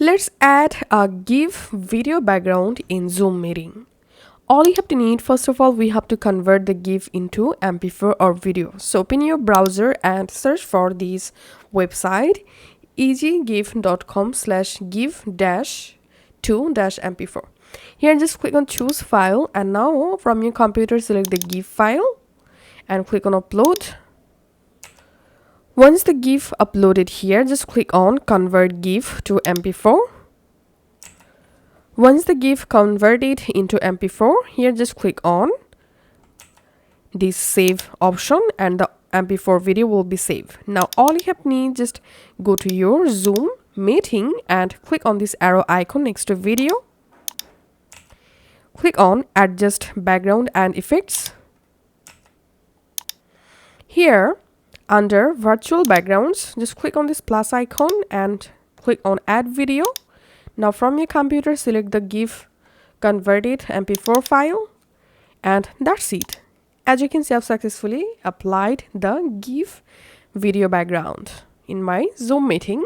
Let's add a GIF video background in Zoom meeting. All you have to need, first of all, we have to convert the GIF into MP4 or video. So open your browser and search for this website eggif.com/gif-2-mp4. Here just click on choose file, and now from your computer select the GIF file and click on upload. Once the GIF uploaded here, just click on convert GIF to MP4. Once the GIF converted into MP4, here just click on this save option and the MP4 video will be saved. Now all you have to need, just go to your Zoom meeting and click on this arrow icon next to video. Click on adjust background and effects. Here under virtual backgrounds, just click on this plus icon and click on add video. Now from your computer select the GIF converted MP4 file, and that's it. As you can see, I've successfully applied the GIF video background in my Zoom meeting.